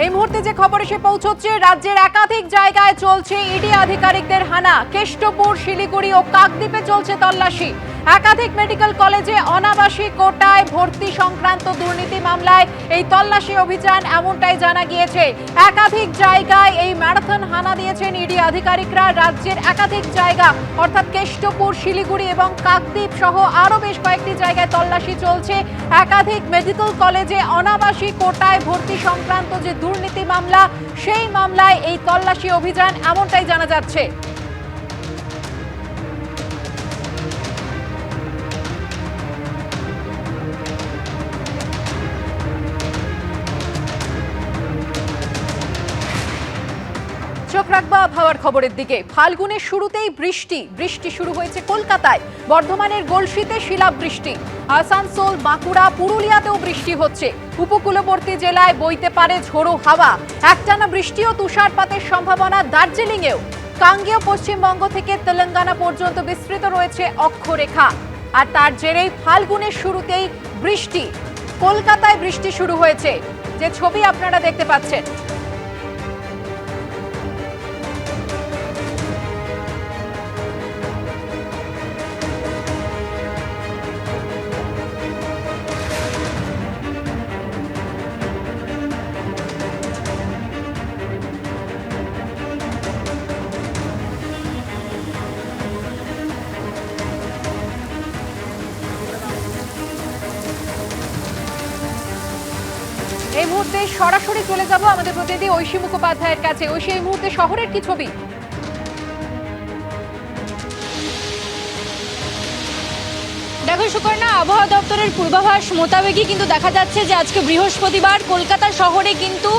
এই মুহূর্তে যে খবর এসে পৌঁছচ্ছে, রাজ্যের একাধিক জায়গায় চলছে ইডি আধিকারিকদের হানা। কেষ্টপুর, শিলিগুড়ি ও কাকদ্বীপে চলছে তল্লাশি। একাধিক মেডিকেল কলেজে অনাবাসিক কোটায় ভর্তি সংক্রান্ত দুর্নীতি মামলায় এই তল্লাশি অভিযান, এমনটাই জানা গিয়েছে। একাধিক জায়গায় এই ম্যারাথন হানা দিয়েছেন ইডি আধিকারিকরা। রাজ্যের একাধিক জায়গা অর্থাৎ কেষ্টপুর, শিলিগুড়ি এবং কাকদ্বীপ সহ আরো বেশ কয়েকটি জায়গায় তল্লাশি চলছে। একাধিক মেডিকেল কলেজে অনাবাসিক কোটায় ভর্তি সংক্রান্ত যে দুর্নীতি মামলা, সেই মামলায় এই তল্লাশি অভিযান, এমনটাই জানা যাচ্ছে। চোখ রাখবো আবহাওয়ার খবরের দিকে। ফাল্গুনের শুরুতেই বৃষ্টি শুরু হয়েছে কলকাতায়। বর্ধমানের গলসিতে শিলাবৃষ্টি, আসানসোল, বাঁকুড়া, পুরুলিয়াতেও বৃষ্টি হচ্ছে। উপকূলবর্তী জেলায় বইতে পারে ঝোড়ো হাওয়া। একটানা বৃষ্টি ও তুষারপাতের সম্ভাবনা দার্জিলিংয়েও। গাঙ্গেয় পশ্চিমবঙ্গ থেকে তেলেঙ্গানা পর্যন্ত বিস্তৃত রয়েছে অক্ষরেখা। আর তার জেরেই ফাল্গুনের শুরুতেই বৃষ্টি, কলকাতায় বৃষ্টি শুরু হয়েছে, যে ছবি আপনারা দেখতে পাচ্ছেন। এই মুহূর্তে সরাসরি চলে যাব আমাদের প্রতিনিধি ঐশী মুখোপাধ্যায়ের কাছে। ঐশী, এই মুহূর্তে শহরের কি ছবি? দেখো সুকন্যা, আবহাওয়া দপ্তরের পূর্বাভাস মোতাবেকই কিন্তু দেখা যাচ্ছে যে আজকে বৃহস্পতিবার কলকাতা শহরে কিন্তু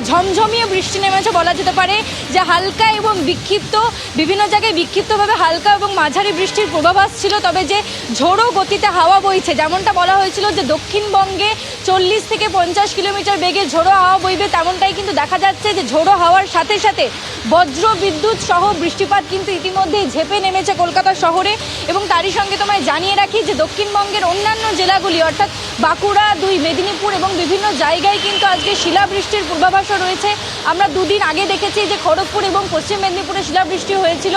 ঝমঝমিয়ে বৃষ্টি নেমেছে বলা যেতে পারে। যে হালকা এবং বিক্ষিপ্ত, বিভিন্ন জায়গায় বিক্ষিপ্তভাবে হালকা এবং মাঝারি বৃষ্টির পূর্বাভাস ছিল। তবে যে ঝোড়ো গতিতে হাওয়া বইছে, যেমনটা বলা হয়েছিল যে দক্ষিণবঙ্গে 40 থেকে 50 কিলোমিটার বেগে ঝোড়ো হাওয়া বইবে, তেমনটাই কিন্তু দেখা যাচ্ছে। যে ঝোড়ো হাওয়ার সাথে সাথে বজ্র বিদ্যুৎ সহ বৃষ্টিপাত কিন্তু ইতিমধ্যেই ঝেঁপে নেমেছে কলকাতা শহরে। এবং তারই সঙ্গে তোমায় জানিয়ে রাখি যে দক্ষিণবঙ্গের অন্যান্য জেলাগুলি অর্থাৎ বাঁকুড়া, মেদিনীপুর এবং বিভিন্ন জায়গায় কিন্তু আজকে শিলাবৃষ্টির পূর্বাভাসও রয়েছে। আমরা দুদিন আগে দেখেছি যে খড়গপুর এবং পশ্চিম মেদিনীপুরে শিলাবৃষ্টি হয়েছিল।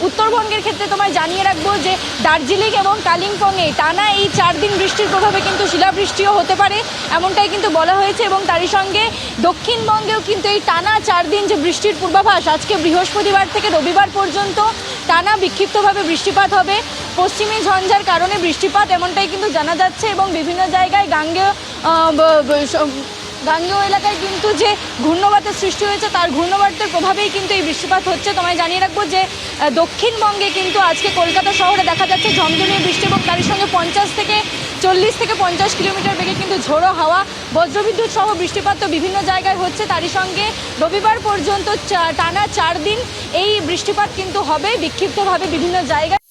উত্তরবঙ্গের ক্ষেত্রে তোমায় জানিয়ে রাখবো যে দার্জিলিং এবং কালিম্পংয়ে টানা এই 4 দিন বৃষ্টির প্রভাবে কিন্তু শিলাবৃষ্টিও হতে পারে, এমনটাই কিন্তু বলা হয়েছে। এবং তারই সঙ্গে দক্ষিণবঙ্গেও কিন্তু এই টানা 4 দিন যে বৃষ্টির পূর্বাভাস, আজকে বৃহস্পতিবার থেকে রবিবার পর্যন্ত টানা বিক্ষিপ্তভাবে বৃষ্টিপাত হবে। পশ্চিমী ঝঞ্ঝার কারণে বৃষ্টিপাত, এমনটাই কিন্তু জানা যাচ্ছে। এবং বিভিন্ন জায়গায় গাঙ্গেয় এলাকায় কিন্তু যে ঘূর্ণবাতের সৃষ্টি হয়েছে, তার ঘূর্ণবাতের প্রভাবেই কিন্তু এই বৃষ্টিপাত হচ্ছে। তোমায় জানিয়ে রাখবো যে দক্ষিণবঙ্গে কিন্তু আজকে কলকাতা শহরে দেখা যাচ্ছে ঝমঝমিয়ে বৃষ্টি এবং তার সঙ্গে 40 থেকে 50 কিলোমিটার বেগে কিন্তু ঝোড়ো হাওয়া, বজ্রবিদ্যুৎ সহ বৃষ্টিপাত তো বিভিন্ন জায়গায় হচ্ছে। তারই সঙ্গে রবিবার পর্যন্ত টানা 4 দিন এই বৃষ্টিপাত কিন্তু হবে বিক্ষিপ্তভাবে বিভিন্ন জায়গায়।